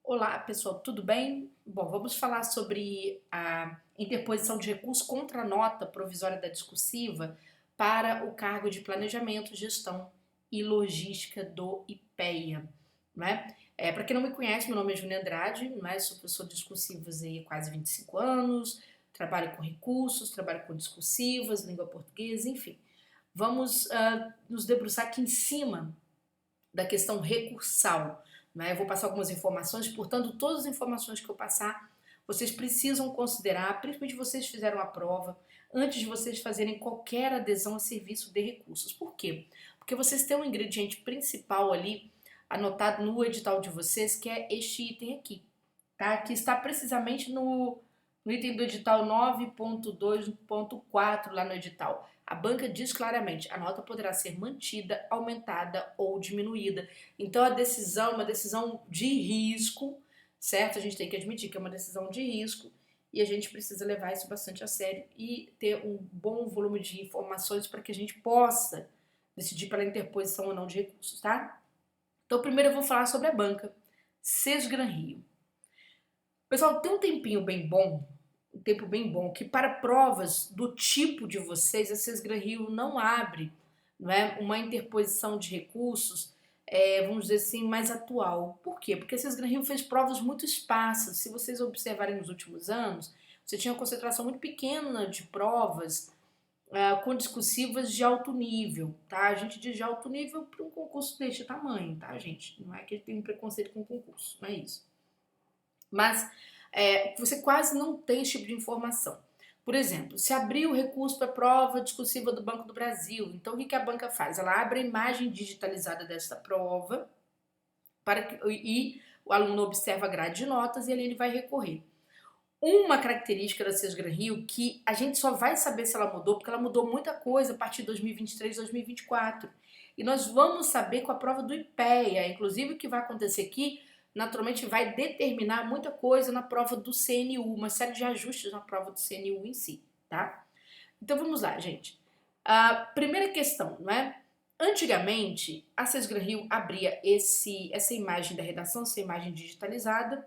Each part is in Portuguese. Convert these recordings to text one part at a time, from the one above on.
Olá, pessoal, tudo bem? Bom, vamos falar sobre a interposição de recurso contra a nota provisória da discursiva para o cargo de Planejamento, Gestão e Logística do IPEA, né? Para quem não me conhece, meu nome é Júnia Andrade, né? Sou professor de discursivas há quase 25 anos, trabalho com recursos, trabalho com discursivas, língua portuguesa, enfim. Vamos nos debruçar aqui em cima da questão recursal. Né? Eu vou passar algumas informações, portanto, todas as informações que eu passar, vocês precisam considerar, principalmente vocês fizeram a prova, antes de vocês fazerem qualquer adesão a serviço de recursos. Por quê? Porque vocês têm um ingrediente principal ali, anotado no edital de vocês, que é este item aqui, tá? Que está precisamente no item do edital 9.2.4 lá no edital. A banca diz claramente, a nota poderá ser mantida, aumentada ou diminuída. Então a decisão é uma decisão de risco, certo? A gente tem que admitir que é uma decisão de risco e a gente precisa levar isso bastante a sério e ter um bom volume de informações para que a gente possa decidir pela interposição ou não de recursos, tá? Então primeiro eu vou falar sobre a banca Sesgran Rio. Pessoal, tem um tempinho bem bom, um tempo bem bom, que para provas do tipo de vocês, a Sesgran Rio não abre, não é, uma interposição de recursos, vamos dizer assim, mais atual. Por quê? Porque a Sesgran Rio fez provas muito esparsas. Se vocês observarem nos últimos anos, você tinha uma concentração muito pequena de provas com discursivas de alto nível, tá? A gente diz de alto nível para um concurso deste tamanho, tá, gente? Não é que tem um preconceito com concurso, não é isso. Mas você quase não tem esse tipo de informação. Por exemplo, se abrir o recurso para a prova discursiva do Banco do Brasil, então o que a banca faz? Ela abre a imagem digitalizada dessa prova e o aluno observa a grade de notas e ali ele vai recorrer. Uma característica da Sesgran Rio que a gente só vai saber se ela mudou, porque ela mudou muita coisa a partir de 2023, 2024. E nós vamos saber com a prova do IPEA, inclusive o que vai acontecer aqui, naturalmente vai determinar muita coisa na prova do CNU, uma série de ajustes na prova do CNU em si, tá? Então vamos lá, gente. A primeira questão, não é? Antigamente, a Sesgran Rio abria essa imagem da redação, essa imagem digitalizada,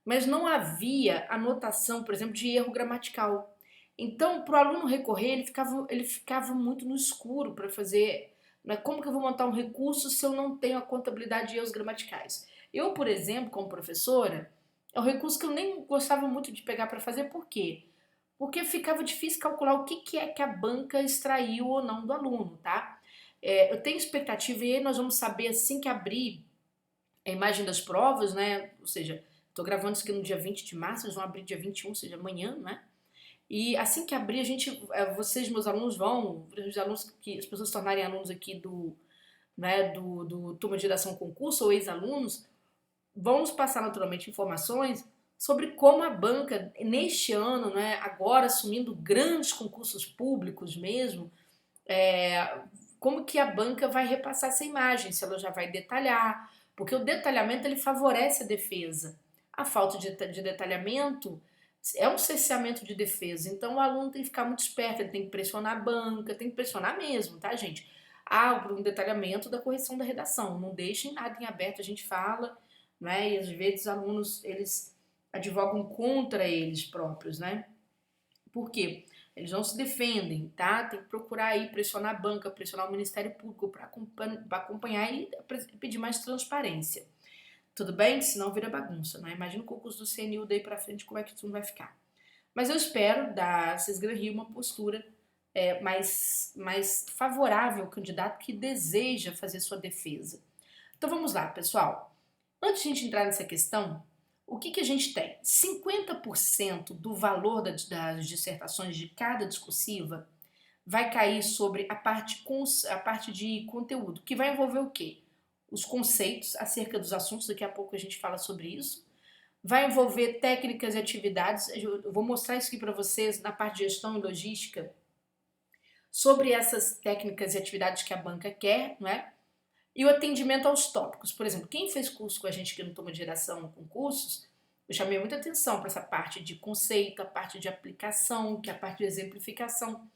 mas não havia anotação, por exemplo, de erro gramatical. Então, para o aluno recorrer, ele ficava muito no escuro para fazer. Né, como que eu vou montar um recurso se eu não tenho a contabilidade de erros gramaticais? Eu, por exemplo, como professora, é um recurso que eu nem gostava muito de pegar para fazer, por quê? Porque ficava difícil calcular o que é que a banca extraiu ou não do aluno, tá? Eu tenho expectativa e aí nós vamos saber assim que abrir a imagem das provas, né? Ou seja, estou gravando isso aqui no dia 20 de março, eles vão abrir dia 21, ou seja, amanhã, né? E assim que abrir, vocês, meus alunos, os alunos que as pessoas se tornarem alunos aqui do Turma de Redação Concurso ou ex-alunos, vão nos passar naturalmente informações sobre como a banca, neste ano, né, agora assumindo grandes concursos públicos mesmo, como que a banca vai repassar essa imagem, se ela já vai detalhar, porque o detalhamento ele favorece a defesa. A falta de detalhamento é um cerceamento de defesa, então o aluno tem que ficar muito esperto, ele tem que pressionar a banca, tem que pressionar mesmo, tá, gente? Um detalhamento da correção da redação, não deixem nada em aberto, a gente fala, né, e às vezes os alunos, eles advogam contra eles próprios, né? Por quê? Eles não se defendem, tá? Tem que procurar aí pressionar a banca, pressionar o Ministério Público para acompanhar e pedir mais transparência. Tudo bem? Senão vira bagunça, né? Imagina o concurso do CNU daí para frente, como é que tudo vai ficar. Mas eu espero da Sesgran Rio uma postura mais favorável ao candidato que deseja fazer sua defesa. Então vamos lá, pessoal. Antes de a gente entrar nessa questão, o que a gente tem? 50% do valor das dissertações de cada discursiva vai cair sobre a parte de conteúdo, que vai envolver o quê? Os conceitos acerca dos assuntos, daqui a pouco a gente fala sobre isso. Vai envolver técnicas e atividades, eu vou mostrar isso aqui para vocês na parte de gestão e logística, sobre essas técnicas e atividades que a banca quer, não é? E o atendimento aos tópicos. Por exemplo, quem fez curso com a gente aqui no Turma de Geração com cursos, eu chamei muita atenção para essa parte de conceito, a parte de aplicação, que é a parte de exemplificação,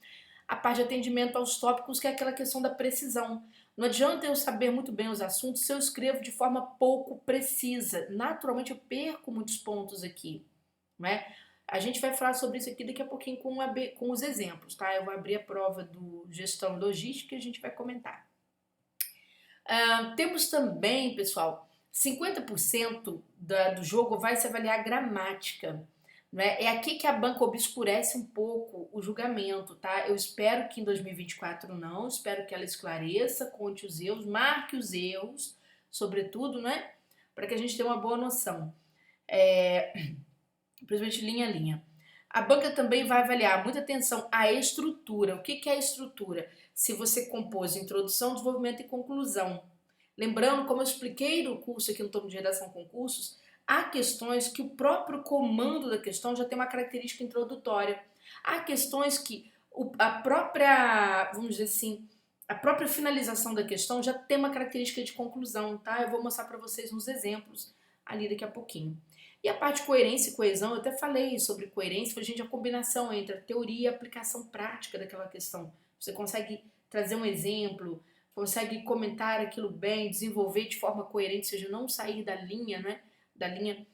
a parte de atendimento aos tópicos, que é aquela questão da precisão. Não adianta eu saber muito bem os assuntos se eu escrevo de forma pouco precisa. Naturalmente eu perco muitos pontos aqui, né? A gente vai falar sobre isso aqui daqui a pouquinho com os exemplos, tá? Eu vou abrir a prova do gestão logística e a gente vai comentar. Temos também, pessoal, 50% do jogo vai se avaliar gramática. Né? É aqui que a banca obscurece um pouco o julgamento, tá? Eu espero que em 2024 não, espero que ela esclareça, conte os erros, marque os erros, sobretudo, né? Para que a gente tenha uma boa noção. Principalmente linha a linha. A banca também vai avaliar muita atenção à estrutura. O que é a estrutura? Se você compôs introdução, desenvolvimento e conclusão. Lembrando, como eu expliquei no curso aqui no Tomo de Redação Concursos, há questões que o próprio comando da questão já tem uma característica introdutória. Há questões que a própria, vamos dizer assim, a própria finalização da questão já tem uma característica de conclusão, tá? Eu vou mostrar para vocês nos exemplos ali daqui a pouquinho. E a parte de coerência e coesão, eu até falei sobre coerência, gente, a combinação entre a teoria e a aplicação prática daquela questão. Você consegue trazer um exemplo, consegue comentar aquilo bem, desenvolver de forma coerente, ou seja, não sair da linha, né, da linha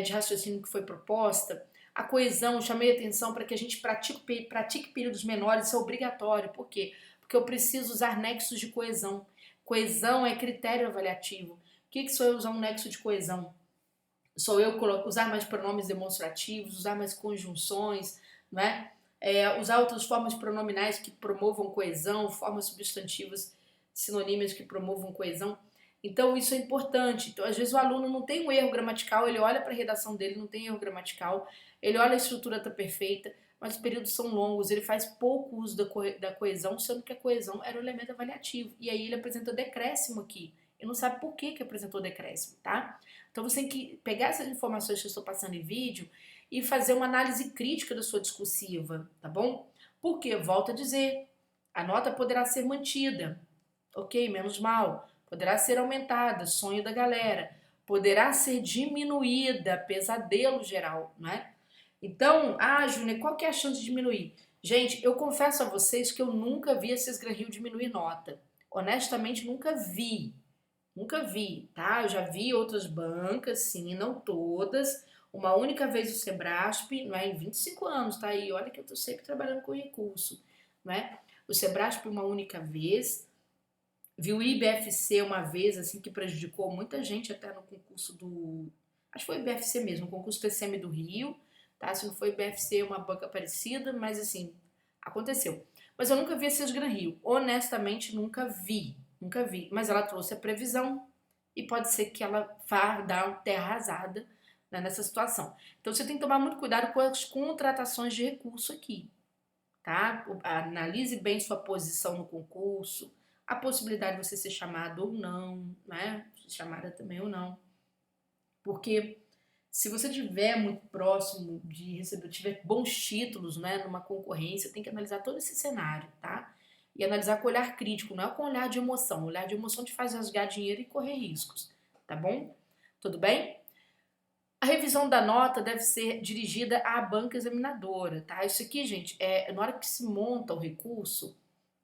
de raciocínio que foi proposta. A coesão, chamei a atenção para que a gente pratique períodos menores, isso é obrigatório. Por quê? Porque eu preciso usar nexos de coesão. Coesão é critério avaliativo. O que sou eu usar um nexo de coesão? Sou eu usar mais pronomes demonstrativos, usar mais conjunções, não é? Usar outras formas pronominais que promovam coesão, formas substantivas sinonímicas que promovam coesão. Então isso é importante. Então, às vezes o aluno não tem um erro gramatical, ele olha para a redação dele, não tem erro gramatical, ele olha a estrutura está perfeita, mas os períodos são longos, ele faz pouco uso da coesão, sendo que a coesão era o elemento avaliativo. E aí ele apresenta decréscimo aqui. E não sabe por que apresentou decréscimo, tá? Então você tem que pegar essas informações que eu estou passando em vídeo e fazer uma análise crítica da sua discursiva, tá bom? Porque, volto a dizer, a nota poderá ser mantida, ok, menos mal, poderá ser aumentada, sonho da galera, poderá ser diminuída, pesadelo geral, não é? Então, Júnior, qual que é a chance de diminuir? Gente, eu confesso a vocês que eu nunca vi a Cisgra Rio diminuir nota. Honestamente, nunca vi. Nunca vi, tá? Eu já vi outras bancas, sim, não todas. Uma única vez o Sebrasp, não é? Em 25 anos, tá aí. Olha que eu tô sempre trabalhando com recurso, não é? O Sebrasp uma única vez. Vi o IBFC uma vez, assim, que prejudicou muita gente até no concurso do... Acho que foi o IBFC mesmo, o concurso TCM do Rio, tá? Se não foi o IBFC, uma banca parecida, mas assim, aconteceu. Mas eu nunca vi a Cisgra Rio. Honestamente, nunca vi. Nunca vi. Mas ela trouxe a previsão e pode ser que ela vá dar uma terra arrasada, né, nessa situação. Então você tem que tomar muito cuidado com as contratações de recurso aqui, tá? Analise bem sua posição no concurso, a possibilidade de você ser chamado ou não, né? Ser chamada também ou não. Porque se você estiver muito próximo de receber, tiver bons títulos, né, numa concorrência, tem que analisar todo esse cenário, tá? E analisar com olhar crítico, não é com olhar de emoção. O olhar de emoção te faz rasgar dinheiro e correr riscos, tá bom? Tudo bem? A revisão da nota deve ser dirigida à banca examinadora, tá? Isso aqui, gente, na hora que se monta o recurso,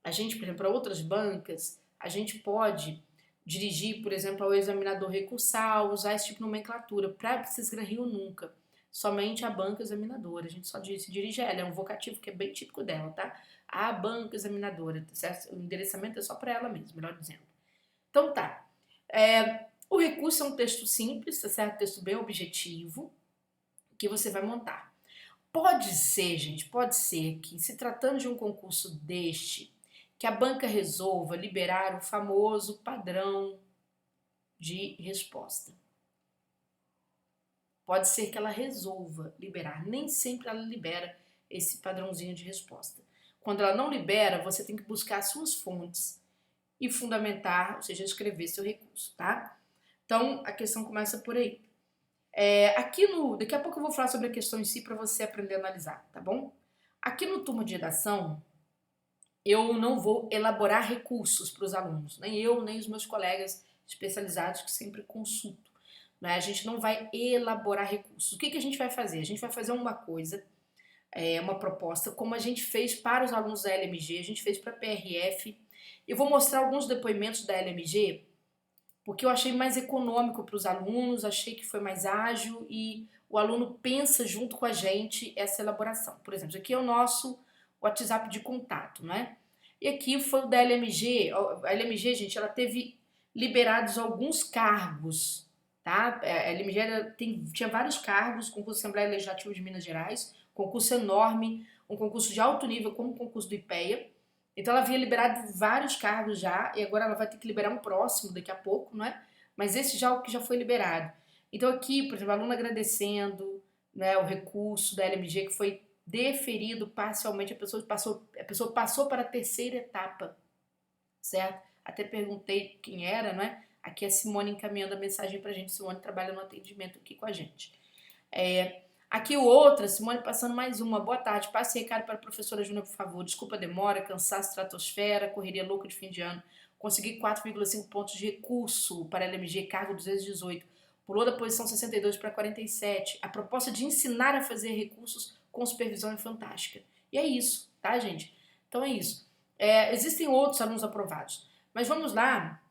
a gente, por exemplo, para outras bancas, a gente pode dirigir, por exemplo, ao examinador recursal, usar esse tipo de nomenclatura. Para Cisgra Rio, nunca. Somente a banca examinadora. A gente só se dirige a ela. É um vocativo que é bem típico dela, tá? A banca examinadora, certo? O endereçamento é só para ela mesmo, melhor dizendo. Então tá. O recurso é um texto simples, tá certo? Texto bem objetivo, que você vai montar. Pode ser, gente, pode ser que, se tratando de um concurso deste, que a banca resolva liberar o famoso padrão de resposta. Pode ser que ela resolva liberar. Nem sempre ela libera esse padrãozinho de resposta. Quando ela não libera, você tem que buscar as suas fontes e fundamentar, ou seja, escrever seu recurso, tá? Então, a questão começa por aí. Daqui a pouco eu vou falar sobre a questão em si para você aprender a analisar, tá bom? Aqui no turma de redação, eu não vou elaborar recursos para os alunos, nem eu, nem os meus colegas especializados que sempre consulto. Né? A gente não vai elaborar recursos. O que a gente vai fazer? A gente vai fazer uma coisa, uma proposta, como a gente fez para os alunos da LMG, a gente fez para a PRF Eu vou mostrar alguns depoimentos da LMG, porque eu achei mais econômico para os alunos, achei que foi mais ágil e o aluno pensa junto com a gente essa elaboração. Por exemplo, aqui é o nosso WhatsApp de contato, né? E aqui foi o da LMG. A LMG, gente, ela teve liberados alguns cargos, tá? A LMG tinha vários cargos, concurso da Assembleia Legislativa de Minas Gerais, concurso enorme, um concurso de alto nível como o concurso do IPEA. Então ela havia liberado vários cargos já, e agora ela vai ter que liberar um próximo daqui a pouco, não é? Mas esse já é o que já foi liberado. Então aqui, por exemplo, a aluna agradecendo, né, o recurso da LMG que foi deferido parcialmente, a pessoa passou para a terceira etapa, certo? Até perguntei quem era, né? Aqui é a Simone encaminhando a mensagem pra gente. Simone trabalha no atendimento aqui com a gente. Aqui o outro, Simone passando mais uma. Boa tarde, passe recado para a professora Júnior, por favor. Desculpa a demora, cansaço, estratosfera, correria louca de fim de ano. Consegui 4,5 pontos de recurso para a LMG, cargo 218. Pulou da posição 62 para 47. A proposta de ensinar a fazer recursos com supervisão é fantástica. E é isso, tá, gente? Então é isso. Existem outros alunos aprovados. Mas vamos lá.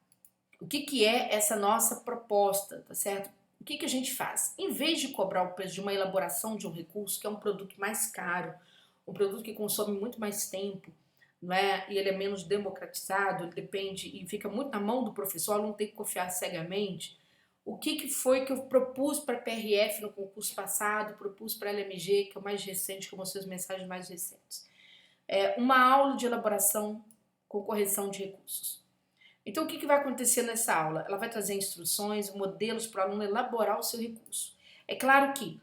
O que é essa nossa proposta, tá certo? O que a gente faz? Em vez de cobrar o preço de uma elaboração de um recurso, que é um produto mais caro, um produto que consome muito mais tempo, não é? E ele é menos democratizado, ele depende e fica muito na mão do professor, o aluno tem que confiar cegamente. O que foi que eu propus para a PRF no concurso passado, propus para a LMG, que é o mais recente, que eu mostrei as mensagens mais recentes? Uma aula de elaboração com correção de recursos. Então, o que vai acontecer nessa aula? Ela vai trazer instruções, modelos para o aluno elaborar o seu recurso. É claro que,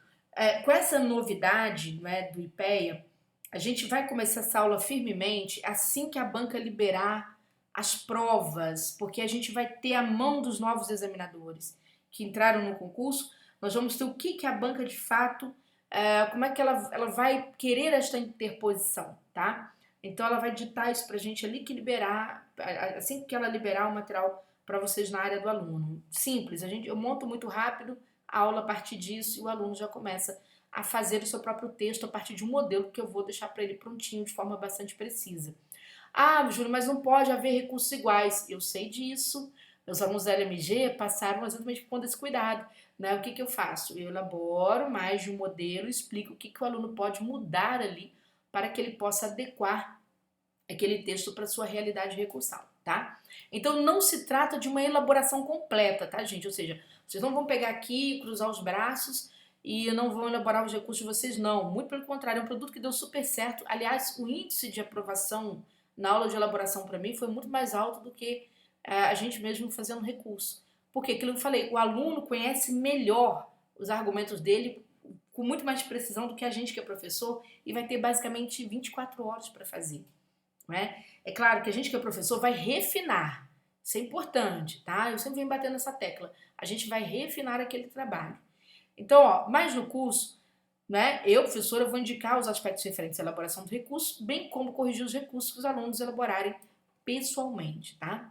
com essa novidade, né, do IPEA, a gente vai começar essa aula firmemente assim que a banca liberar as provas, porque a gente vai ter a mão dos novos examinadores que entraram no concurso. Nós vamos ter o que a banca de fato, como é que ela vai querer esta interposição, tá? Então ela vai ditar isso pra gente ali que liberar, assim que ela liberar o material para vocês na área do aluno. Simples, eu monto muito rápido a aula a partir disso e o aluno já começa a fazer o seu próprio texto a partir de um modelo que eu vou deixar para ele prontinho de forma bastante precisa. Ah, Júlio, mas não pode haver recursos iguais. Eu sei disso. Meus alunos da LMG passaram exatamente por conta desse cuidado. Né? O que eu faço? Eu elaboro mais de um modelo, explico o que o aluno pode mudar ali para que ele possa adequar aquele texto para sua realidade recursal, tá? Então não se trata de uma elaboração completa, tá, gente? Ou seja, vocês não vão pegar aqui, cruzar os braços e não vão elaborar os recursos de vocês, não. Muito pelo contrário, é um produto que deu super certo. Aliás, o índice de aprovação na aula de elaboração para mim foi muito mais alto do que a gente mesmo fazendo recurso. Porque aquilo que eu falei, o aluno conhece melhor os argumentos dele com muito mais precisão do que a gente que é professor e vai ter basicamente 24 horas para fazer. Né? É claro que a gente que é professor vai refinar, isso é importante, tá? Eu sempre venho batendo nessa tecla, a gente vai refinar aquele trabalho. Então, ó, mais no curso, né, eu, professora, vou indicar os aspectos referentes à elaboração do recurso, bem como corrigir os recursos que os alunos elaborarem pessoalmente, tá?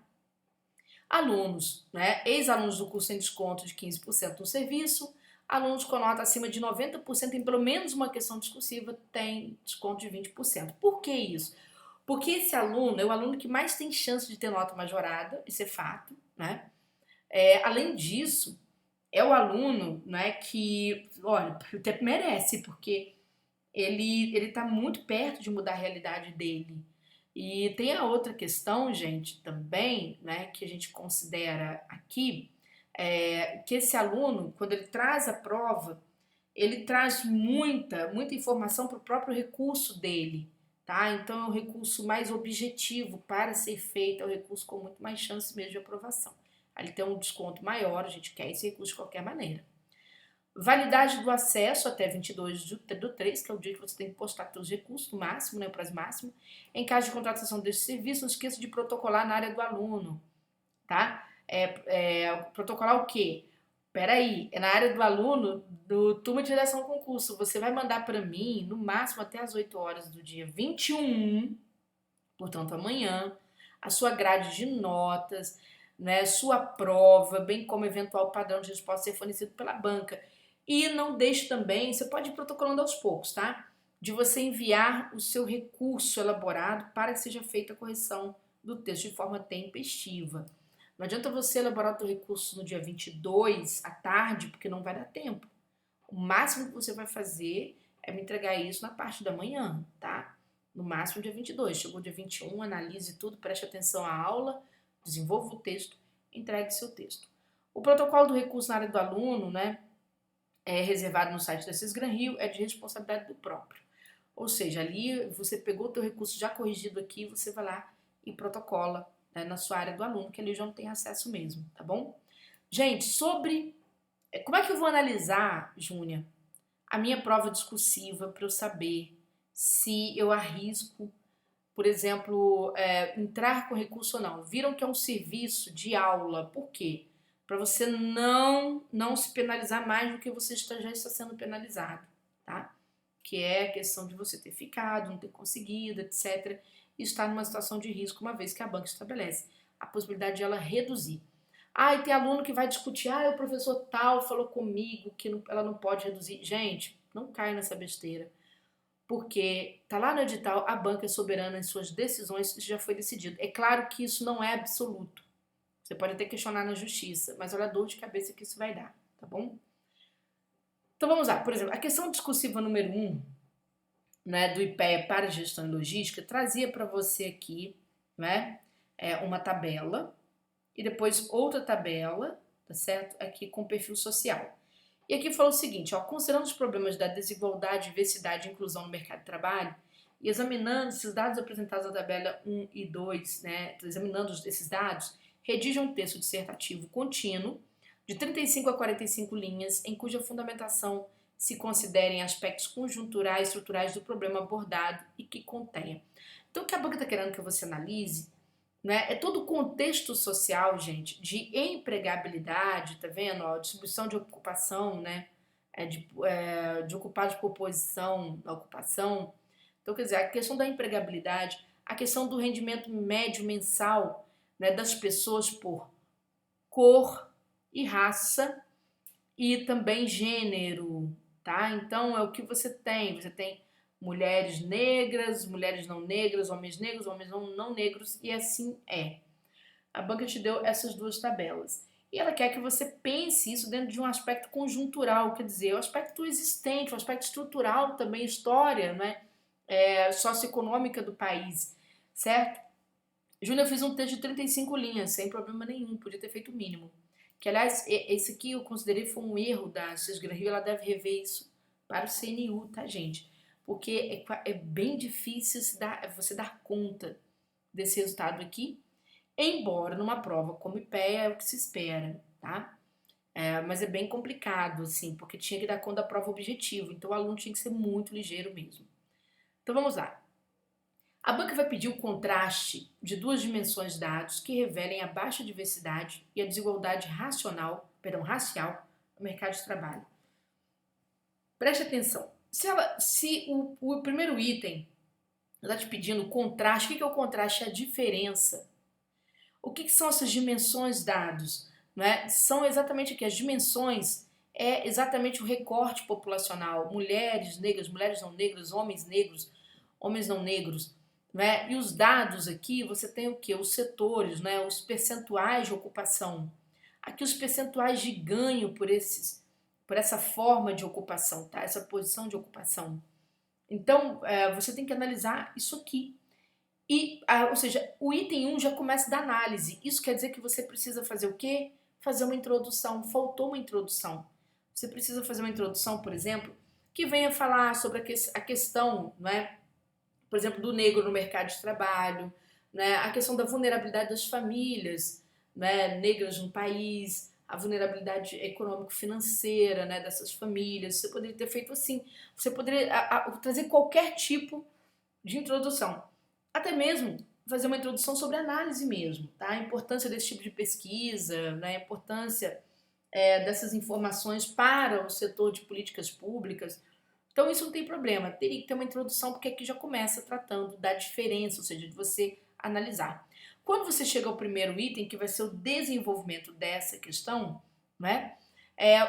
Alunos, né, ex-alunos do curso em desconto de 15% no serviço, alunos com nota acima de 90% em pelo menos uma questão discursiva têm desconto de 20%. Por que isso? Porque esse aluno é o aluno que mais tem chance de ter nota majorada, isso é fato, né? Além disso, é o aluno, né, que, olha, até merece, porque ele está muito perto de mudar a realidade dele. E tem a outra questão, gente, também, né, que a gente considera aqui, que esse aluno, quando ele traz a prova, ele traz muita informação para o próprio recurso dele, tá? Então é um recurso mais objetivo para ser feito, é um recurso com muito mais chance mesmo de aprovação. Aí ele tem um desconto maior, a gente quer esse recurso de qualquer maneira. Validade do acesso até 22 do 3, que é o dia que você tem que postar seus recursos, no máximo, né, o prazo máximo. Em caso de contratação desse serviço, não esqueça de protocolar na área do aluno, tá? Protocolar o quê? Peraí, é na área do aluno do turma de redação ao concurso. Você vai mandar para mim, no máximo até as 8 horas do dia 21, portanto amanhã, a sua grade de notas, né, sua prova, bem como eventual padrão de resposta ser fornecido pela banca. E não deixe também, você pode ir protocolando aos poucos, tá? De você enviar o seu recurso elaborado para que seja feita a correção do texto de forma tempestiva. Não adianta você elaborar o teu recurso no dia 22 à tarde, porque não vai dar tempo. O máximo que você vai fazer é me entregar isso na parte da manhã, tá? No máximo dia 22. Chegou dia 21, analise tudo, preste atenção à aula, desenvolva o texto, entregue seu texto. O protocolo do recurso na área do aluno, né, é reservado no site da Cisgran Rio, é de responsabilidade do próprio. Ou seja, ali você pegou o teu recurso já corrigido aqui, você vai lá e protocola, né, na sua área do aluno, que ali já não tem acesso mesmo, tá bom? Gente, sobre como é que eu vou analisar, Júnia, a minha prova discursiva para eu saber se eu arrisco, por exemplo, entrar com recurso ou não? Viram que é um serviço de aula, por quê? Para você não se penalizar mais do que você já está sendo penalizado, tá? Que é a questão de você ter ficado, não ter conseguido, etc. E estar numa situação de risco, uma vez que a banca estabelece a possibilidade de ela reduzir. Ah, e tem aluno que vai discutir, o professor tal falou comigo que ela não pode reduzir. Gente, não cai nessa besteira. Porque tá lá no edital, a banca é soberana em suas decisões, isso já foi decidido. É claro que isso não é absoluto. Você pode até questionar na justiça, mas olha a dor de cabeça que isso vai dar, tá bom? Então vamos lá, por exemplo, a questão discursiva número 1, né, do IPEA para gestão e logística, trazia para você aqui, né, uma tabela e depois outra tabela, tá certo? Aqui com perfil social. E aqui falou o seguinte, ó, considerando os problemas da desigualdade, diversidade e inclusão no mercado de trabalho, e examinando esses dados apresentados na tabela 1 e 2, né, examinando esses dados, redige um texto dissertativo contínuo de 35 a 45 linhas, em cuja fundamentação se considerem aspectos conjunturais e estruturais do problema abordado e que contenha. Então, o que a banca está querendo que você analise, né, é todo o contexto social, gente, de empregabilidade, tá vendo? Ó, distribuição de ocupação, né, de ocupados por posição na ocupação. Então, quer dizer, a questão da empregabilidade, a questão do rendimento médio mensal, né, das pessoas por cor e raça e também gênero, tá? Então é o que você tem. Você tem mulheres negras, mulheres não negras, homens não negros e assim é. A banca te deu essas duas tabelas. E ela quer que você pense isso dentro de um aspecto conjuntural, quer dizer, o aspecto existente, o aspecto estrutural também, história, né? Socioeconômica do país, certo? Júlia, eu fiz um texto de 35 linhas, sem problema nenhum, podia ter feito o mínimo. Que, aliás, esse aqui eu considerei foi um erro da Cisgran Rio, ela deve rever isso para o CNU, tá, gente? Porque é bem difícil você dar conta desse resultado aqui, embora numa prova como IPEA é o que se espera, tá? Mas é bem complicado, assim, porque tinha que dar conta da prova objetiva, então o aluno tinha que ser muito ligeiro mesmo. Então vamos lá. A banca vai pedir o contraste de duas dimensões de dados que revelem a baixa diversidade e a desigualdade racial no mercado de trabalho. Preste atenção. Se o primeiro item está te pedindo contraste, o que é o contraste? É a diferença. O que são essas dimensões de dados? Né? São exatamente aqui, as dimensões é exatamente o recorte populacional. Mulheres negras, mulheres não negras, homens não negros. Né? E os dados aqui, você tem o que? Os setores, né? Os percentuais de ocupação. Aqui os percentuais de ganho por essa forma de ocupação, tá? Essa posição de ocupação. Então, você tem que analisar isso aqui. Ou seja, o item 1 já começa da análise. Isso quer dizer que você precisa fazer o quê? Fazer uma introdução. Faltou uma introdução. Você precisa fazer uma introdução, por exemplo, que venha falar sobre a questão, não é? Por exemplo, do negro no mercado de trabalho, né? A questão da vulnerabilidade das famílias, né, negras no país, a vulnerabilidade econômico-financeira, né, dessas famílias. Você poderia ter feito assim. Você poderia trazer qualquer tipo de introdução. Até mesmo fazer uma introdução sobre análise mesmo, tá? A importância desse tipo de pesquisa, né? A importância dessas informações para o setor de políticas públicas. Então isso não tem problema, teria que ter uma introdução porque aqui já começa tratando da diferença, ou seja, de você analisar. Quando você chega ao primeiro item, que vai ser o desenvolvimento dessa questão, né?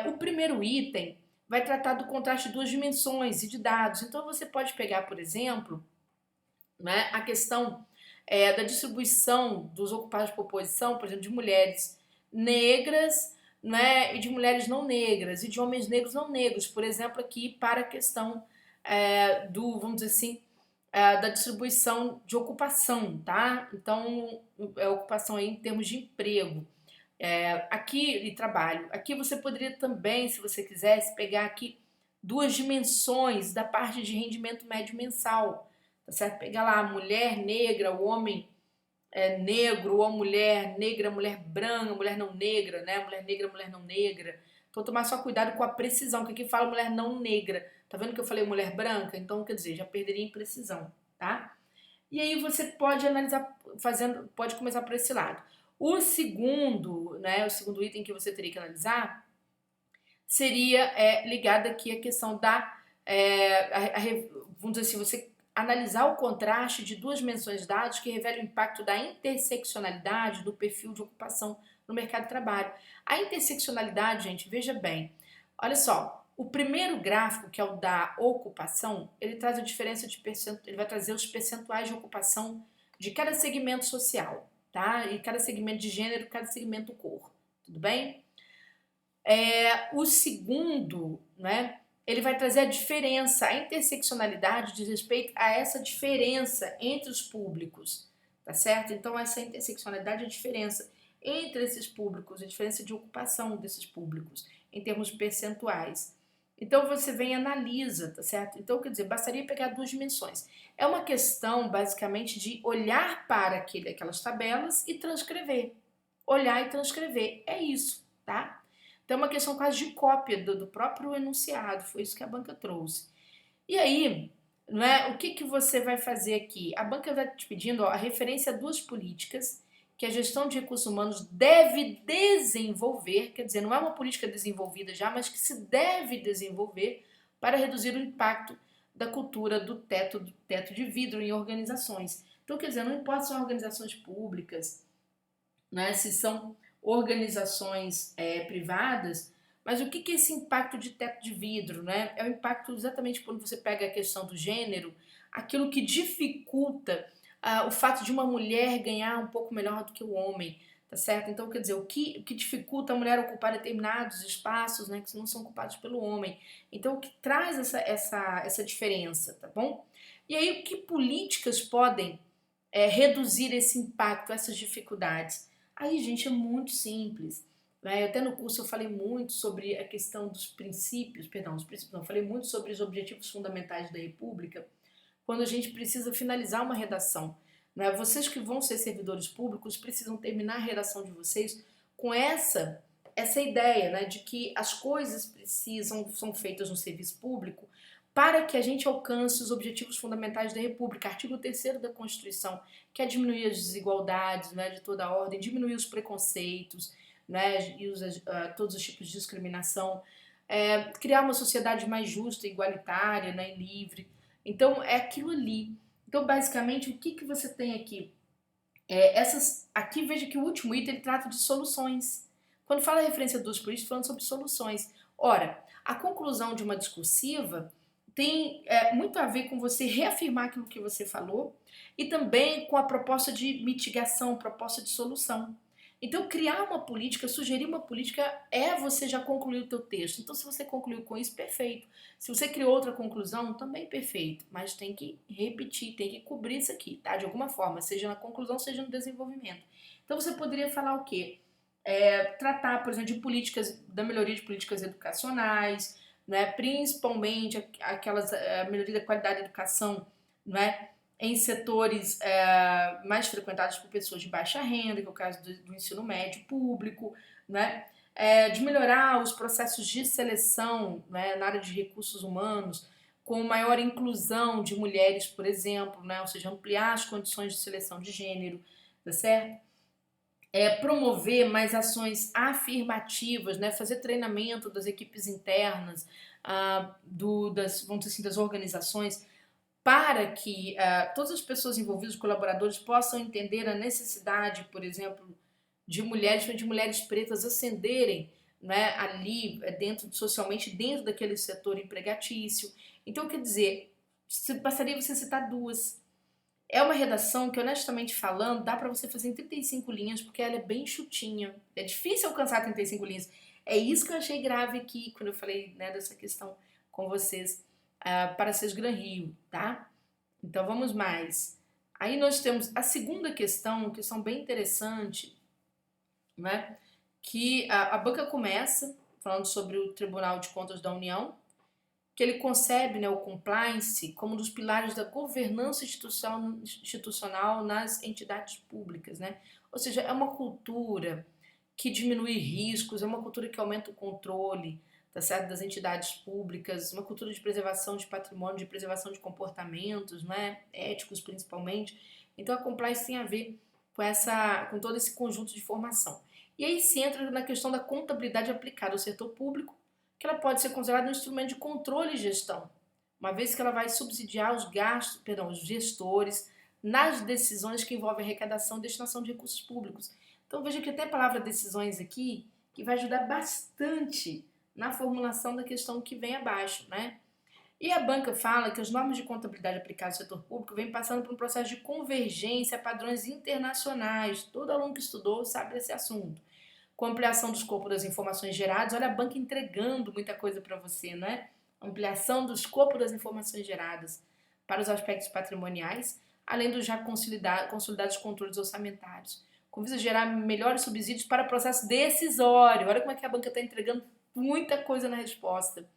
O primeiro item vai tratar do contraste de duas dimensões e de dados. Então você pode pegar, por exemplo, né, a questão da distribuição dos ocupados por posição, por exemplo, de mulheres negras, né, e de mulheres não negras, e de homens negros não negros, por exemplo, aqui para a questão vamos dizer assim, da distribuição de ocupação, tá? Então, ocupação aí em termos de emprego. Aqui, e trabalho. Aqui você poderia também, se você quisesse, pegar aqui duas dimensões da parte de rendimento médio mensal, tá certo? Pegar lá a mulher negra, o homem negro, ou a mulher negra, mulher branca, mulher não negra, né? Mulher negra, mulher não negra. Então, tomar só cuidado com a precisão, que aqui fala mulher não negra. Tá vendo que eu falei mulher branca? Então, quer dizer, já perderia em precisão, tá? E aí você pode analisar, pode começar por esse lado. O segundo, né, o segundo item que você teria que analisar seria ligado aqui à questão vamos dizer assim, você analisar o contraste de duas menções de dados que revelam o impacto da interseccionalidade do perfil de ocupação no mercado de trabalho. A interseccionalidade, gente, veja bem, olha só, o primeiro gráfico, que é o da ocupação, ele traz a diferença de ele vai trazer os percentuais de ocupação de cada segmento social, tá? E cada segmento de gênero, cada segmento cor, tudo bem? O segundo, né, ele vai trazer a diferença, a interseccionalidade diz respeito a essa diferença entre os públicos, tá certo? Então, essa interseccionalidade é a diferença entre esses públicos, a diferença de ocupação desses públicos, em termos percentuais. Então, você vem e analisa, tá certo? Então, quer dizer, bastaria pegar duas dimensões. É uma questão, basicamente, de olhar para aquelas tabelas e transcrever. Olhar e transcrever, é isso, tá? Então, é uma questão quase de cópia do próprio enunciado, foi isso que a banca trouxe. E aí, não é, o que você vai fazer aqui? A banca vai te pedindo a referência a duas políticas que a gestão de recursos humanos deve desenvolver, quer dizer, não é uma política desenvolvida já, mas que se deve desenvolver para reduzir o impacto da cultura do teto de vidro em organizações. Então, quer dizer, não importa se são organizações públicas, né, se são organizações privadas, mas o que é esse impacto de teto de vidro? Né? É o impacto exatamente quando você pega a questão do gênero, aquilo que dificulta o fato de uma mulher ganhar um pouco melhor do que o homem, tá certo? Então, quer dizer, o que dificulta a mulher ocupar determinados espaços, né, que não são ocupados pelo homem. Então, o que traz essa diferença, tá bom? E aí, que políticas podem reduzir esse impacto, essas dificuldades? Aí, gente, é muito simples. Né? Até no curso eu falei muito sobre a questão dos princípios, não, falei muito sobre os objetivos fundamentais da República, quando a gente precisa finalizar uma redação. Né? Vocês que vão ser servidores públicos precisam terminar a redação de vocês com essa ideia, né, de que as coisas são feitas no serviço público para que a gente alcance os objetivos fundamentais da República. Artigo 3º da Constituição, que é diminuir as desigualdades, né, de toda a ordem, diminuir os preconceitos, né, e todos os tipos de discriminação, criar uma sociedade mais justa, igualitária, né, e livre. Então, é aquilo ali. Então, basicamente, o que você tem aqui? Aqui, veja que o último item ele trata de soluções. Quando fala referência a duas políticas, falando sobre soluções. Ora, a conclusão de uma discursiva tem muito a ver com você reafirmar aquilo que você falou e também com a proposta de mitigação, proposta de solução. Então, criar uma política, sugerir uma política você já concluir o teu texto. Então, se você concluiu com isso, perfeito. Se você criou outra conclusão, também perfeito. Mas tem que repetir, tem que cobrir isso aqui, tá? De alguma forma, seja na conclusão, seja no desenvolvimento. Então, você poderia falar o quê? Tratar, por exemplo, de políticas, da melhoria de políticas educacionais, né? Principalmente a melhoria da qualidade da educação, né? Em setores mais frequentados por pessoas de baixa renda, que é o caso do ensino médio público, né? De melhorar os processos de seleção, né, na área de recursos humanos, com maior inclusão de mulheres, por exemplo, né? Ou seja, ampliar as condições de seleção de gênero, tá certo? Promover mais ações afirmativas, né? Fazer treinamento das equipes internas, vamos dizer assim, das organizações, para que todas as pessoas envolvidas, os colaboradores, possam entender a necessidade, por exemplo, de mulheres pretas ascenderem, né, ali socialmente dentro daquele setor empregatício. Então, quer dizer, bastaria você citar duas. É uma redação que, honestamente falando, dá para você fazer em 35 linhas, porque ela é bem chutinha. É difícil alcançar 35 linhas. É isso que eu achei grave aqui, quando eu falei, né, dessa questão com vocês, para Sesgran Rio, tá? Então vamos mais. Aí nós temos a segunda questão bem interessante, né? Que a banca começa falando sobre o Tribunal de Contas da União, que ele concebe, né, o compliance como um dos pilares da governança institucional nas entidades públicas, né? Ou seja, é uma cultura que diminui riscos, é uma cultura que aumenta o controle, tá certo, das entidades públicas, uma cultura de preservação de patrimônio, de preservação de comportamentos, né, éticos principalmente. Então a compliance tem a ver com todo esse conjunto de formação. E aí se entra na questão da contabilidade aplicada ao setor público, que ela pode ser considerada um instrumento de controle e gestão, uma vez que ela vai subsidiar os gestores nas decisões que envolvem arrecadação e destinação de recursos públicos. Então veja que até a palavra decisões aqui, que vai ajudar bastante na formulação da questão que vem abaixo, né? E a banca fala que as normas de contabilidade aplicadas ao setor público vêm passando por um processo de convergência a padrões internacionais. Todo aluno que estudou sabe desse assunto. Com a ampliação do escopo das informações geradas, olha a banca entregando muita coisa para você, né? Ampliação do escopo das informações geradas para os aspectos patrimoniais, além dos já consolidados controles orçamentários, com visa a gerar melhores subsídios para o processo decisório. Olha como é que a banca está entregando muita coisa na resposta.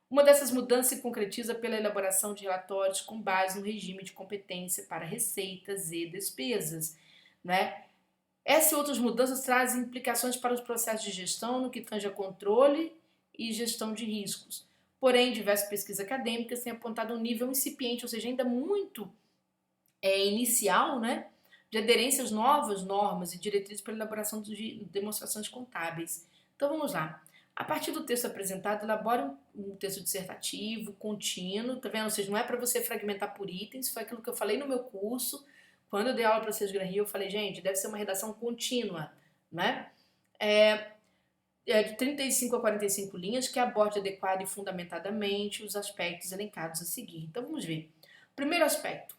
Uma dessas mudanças se concretiza pela elaboração de relatórios com base no regime de competência para receitas e despesas, né? Essas e outras mudanças trazem implicações para os processos de gestão no que tange a controle e gestão de riscos. Porém, diversas pesquisas acadêmicas têm apontado um nível incipiente, ou seja, ainda muito inicial, né, de aderência às novas normas e diretrizes para a elaboração de demonstrações contábeis. Então vamos lá. A partir do texto apresentado, elabora um texto dissertativo, contínuo, tá vendo? Ou seja, não é para você fragmentar por itens, foi aquilo que eu falei no meu curso. Quando eu dei aula para Sesgran Rio, eu falei, gente, deve ser uma redação contínua, né? De 35 a 45 linhas, que aborde adequada e fundamentadamente os aspectos elencados a seguir. Então vamos ver. Primeiro aspecto.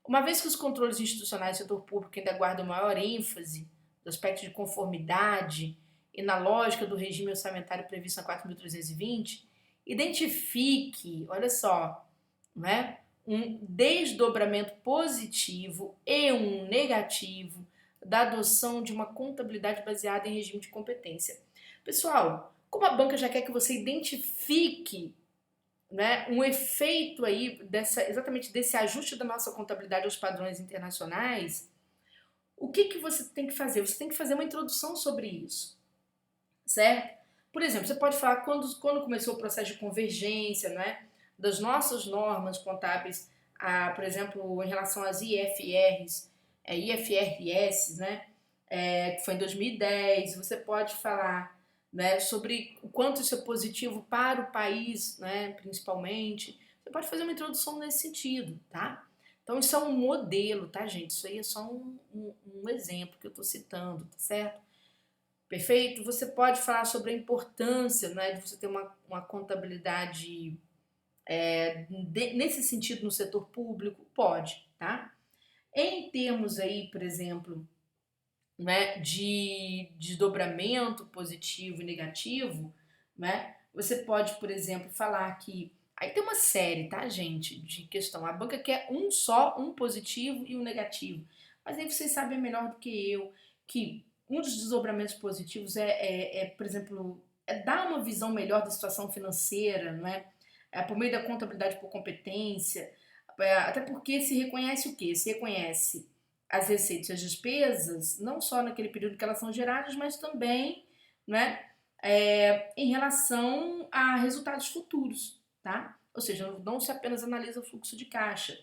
Uma vez que os controles institucionais do setor público ainda guardam maior ênfase do aspecto de conformidade e na lógica do regime orçamentário previsto na 4.320, identifique, olha só, né, um desdobramento positivo e um negativo da adoção de uma contabilidade baseada em regime de competência. Pessoal, como a banca já quer que você identifique, né, um efeito aí exatamente desse ajuste da nossa contabilidade aos padrões internacionais, o que você tem que fazer? Você tem que fazer uma introdução sobre isso, certo? Por exemplo, você pode falar quando começou o processo de convergência, né, das nossas normas contábeis, por exemplo, em relação às IFRS, né, que foi em 2010. Você pode falar, né, sobre o quanto isso é positivo para o país, né, principalmente. Você pode fazer uma introdução nesse sentido, tá? Então isso é um modelo, tá, gente? Isso aí é só um exemplo que eu estou citando, tá certo? Perfeito? Você pode falar sobre a importância, né, de você ter uma contabilidade nesse sentido no setor público? Pode, tá? Em termos aí, por exemplo, né, de desdobramento positivo e negativo, né, você pode, por exemplo, falar que aí tem uma série, tá, gente, de questão. A banca quer um positivo e um negativo. Mas aí vocês sabem melhor do que eu que um dos desdobramentos positivos por exemplo, dar uma visão melhor da situação financeira, não é? Por meio da contabilidade por competência, até porque se reconhece o quê? Se reconhece as receitas e as despesas, não só naquele período que elas são geradas, mas também, né, em relação a resultados futuros, tá? Ou seja, não se apenas analisa o fluxo de caixa.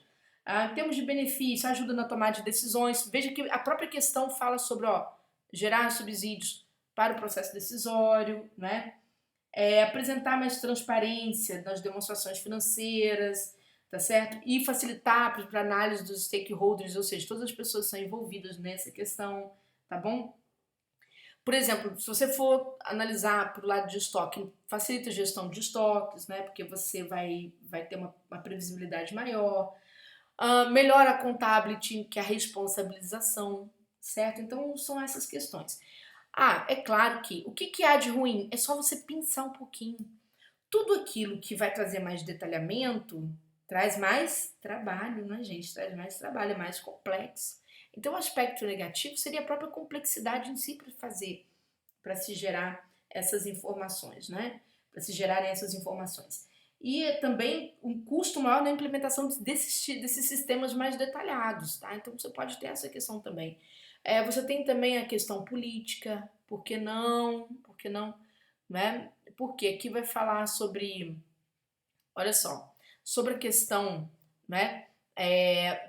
Em termos de benefício, ajuda na tomada de decisões. Veja que a própria questão fala sobre gerar subsídios para o processo decisório, né? Apresentar mais transparência nas demonstrações financeiras, tá certo? E facilitar para a análise dos stakeholders, ou seja, todas as pessoas que são envolvidas nessa questão, tá bom? Por exemplo, se você for analisar para o lado de estoque, facilita a gestão de estoques, né? Porque você vai ter uma previsibilidade maior. Melhora a accountability, que é a responsabilização, certo? Então, são essas questões. É claro que o que há de ruim? É só você pensar um pouquinho. Tudo aquilo que vai trazer mais detalhamento traz mais trabalho, né, gente? Traz mais trabalho, é mais complexo. Então, o aspecto negativo seria a própria complexidade em si para fazer, para se gerar essas informações, né? Para se gerarem essas informações. E também um custo maior na implementação desses sistemas mais detalhados, tá? Então você pode ter essa questão também. Você tem também a questão política, por que não? Por que não? Né? Porque aqui vai falar sobre, olha só, sobre a questão, né,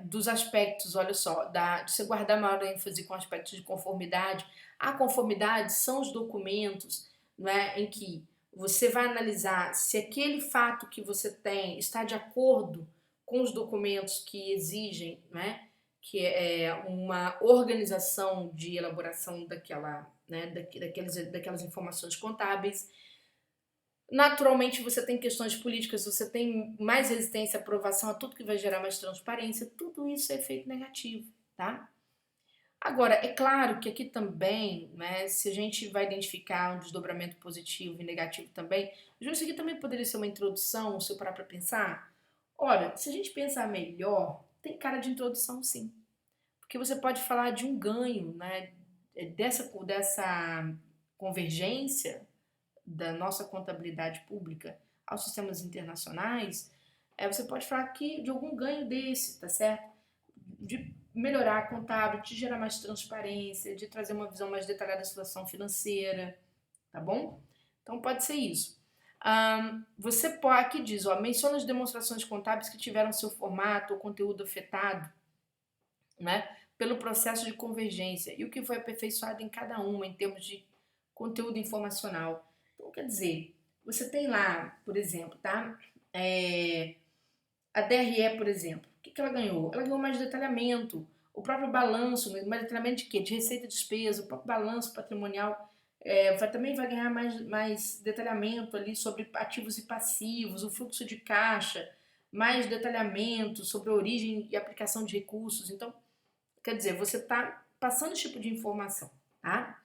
dos aspectos, olha só, de você guardar maior ênfase com aspectos de conformidade. A conformidade são os documentos, né, em que você vai analisar se aquele fato que você tem está de acordo com os documentos que exigem, né, que é uma organização de elaboração daquela, né, daquelas informações contábeis. Naturalmente, você tem questões políticas, você tem mais resistência à aprovação, a tudo que vai gerar mais transparência, tudo isso é efeito negativo, tá? Agora, é claro que aqui também, né, se a gente vai identificar um desdobramento positivo e negativo também, isso aqui também poderia ser uma introdução, se eu parar para pensar. Olha, se a gente pensar melhor, tem cara de introdução sim, porque você pode falar de um ganho, né, dessa convergência da nossa contabilidade pública aos sistemas internacionais, você pode falar aqui de algum ganho desse, tá certo? De melhorar a contábil, de gerar mais transparência, de trazer uma visão mais detalhada da situação financeira, tá bom? Então pode ser isso. Você pode, aqui diz, menciona as demonstrações contábeis que tiveram seu formato ou conteúdo afetado, né, pelo processo de convergência e o que foi aperfeiçoado em cada uma em termos de conteúdo informacional. Então, quer dizer, você tem lá, por exemplo, tá? A DRE, por exemplo, o que ela ganhou? Ela ganhou mais detalhamento, o próprio balanço, mais detalhamento de quê? De receita e despesa, o próprio balanço patrimonial também vai ganhar mais detalhamento ali sobre ativos e passivos, o fluxo de caixa, mais detalhamento sobre a origem e aplicação de recursos. Então, quer dizer, você está passando esse tipo de informação, tá?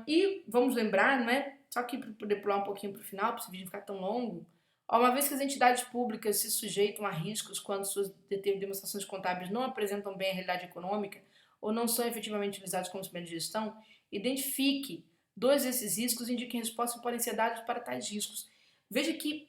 E vamos lembrar, né? Só que para poder pular um pouquinho para o final, para esse vídeo não ficar tão longo, uma vez que as entidades públicas se sujeitam a riscos quando suas demonstrações contábeis não apresentam bem a realidade econômica ou não são efetivamente utilizados como instrumento de gestão, identifique dois desses riscos e indique respostas que podem ser dadas para tais riscos. Veja que,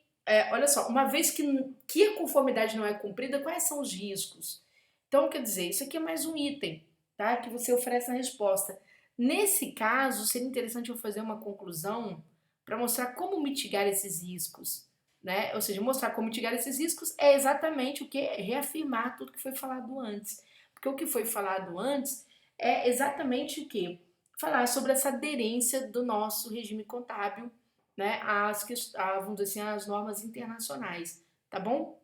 olha só, uma vez que a conformidade não é cumprida, quais são os riscos? Então, quer dizer, isso aqui é mais um item, tá? Que você oferece na resposta. Nesse caso, seria interessante eu fazer uma conclusão para mostrar como mitigar esses riscos, né? Ou seja, mostrar como mitigar esses riscos é exatamente o que? Reafirmar tudo que foi falado antes. Porque o que foi falado antes é exatamente o que? Falar sobre essa aderência do nosso regime contábil, né, vamos dizer assim, às normas internacionais, tá bom?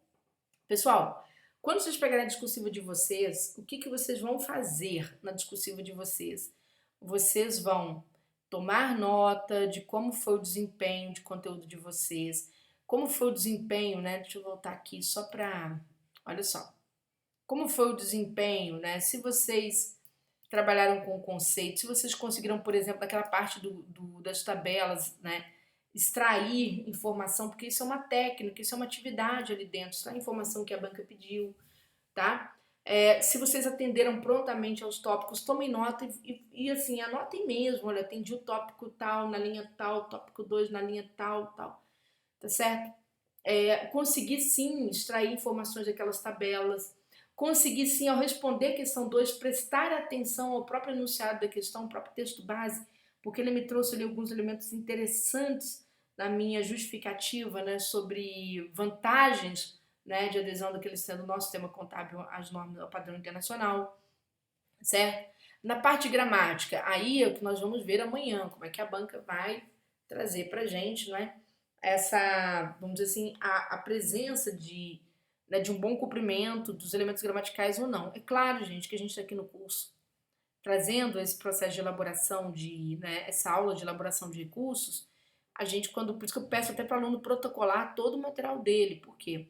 Pessoal, quando vocês pegarem a discursiva de vocês, o que vocês vão fazer na discursiva de vocês? Vocês vão tomar nota de como foi o desempenho de conteúdo de vocês, como foi o desempenho, né? Deixa eu voltar aqui só para, olha só, como foi o desempenho, né? Se vocês trabalharam com o conceito, se vocês conseguiram, por exemplo, daquela parte das tabelas, né? Extrair informação, porque isso é uma técnica, isso é uma atividade ali dentro, extrair informação que a banca pediu, tá? Se vocês atenderam prontamente aos tópicos, tomem nota e assim, anotem mesmo, olha, atendi o tópico tal na linha tal, tópico 2 na linha tal, tal, tá certo? Conseguir sim extrair informações daquelas tabelas, conseguir sim, ao responder a questão 2 prestar atenção ao próprio enunciado da questão, ao próprio texto base, porque ele me trouxe ali alguns elementos interessantes na minha justificativa, né, sobre vantagens, né, de adesão daquele sendo o nosso sistema contábil às normas, ao padrão internacional, certo? Na parte gramática, aí é o que nós vamos ver amanhã, como é que a banca vai trazer pra gente, né, essa, vamos dizer assim, a presença né, de um bom cumprimento dos elementos gramaticais ou não. É claro, gente, que a gente está aqui no curso trazendo esse processo de elaboração né, essa aula de elaboração de recursos, a gente por isso que eu peço até para o aluno protocolar todo o material dele, por quê?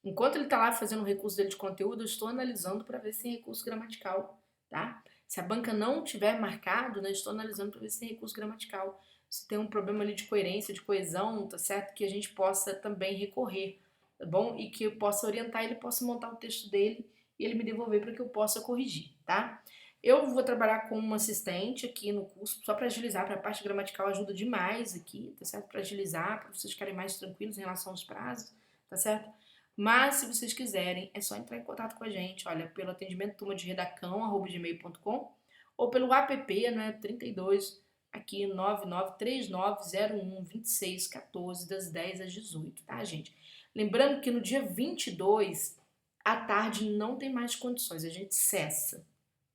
Enquanto ele está lá fazendo o recurso dele de conteúdo, eu estou analisando para ver se tem recurso gramatical, tá? Se a banca não tiver marcado, né, estou analisando para ver se tem recurso gramatical. Se tem um problema ali de coerência, de coesão, tá certo? Que a gente possa também recorrer, tá bom? E que eu possa orientar, ele possa montar o texto dele e ele me devolver para que eu possa corrigir, tá? Eu vou trabalhar com uma assistente aqui no curso, só para agilizar, para a parte gramatical ajuda demais aqui, tá certo? Para agilizar, para vocês ficarem mais tranquilos em relação aos prazos, tá certo? Mas, se vocês quiserem, é só entrar em contato com a gente, olha, pelo atendimento turma de redacão@gmail.com ou pelo app, né, 32, aqui 9939012614, das 10 às 18, tá, gente? Lembrando que no dia 22, à tarde, não tem mais condições, a gente cessa.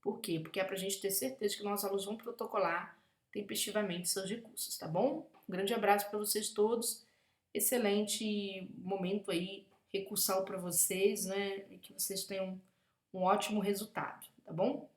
Por quê? Porque é pra gente ter certeza que nossos alunos vão protocolar tempestivamente seus recursos, tá bom? Um grande abraço para vocês todos, excelente momento aí recursal para vocês, né? E que vocês tenham um ótimo resultado, tá bom?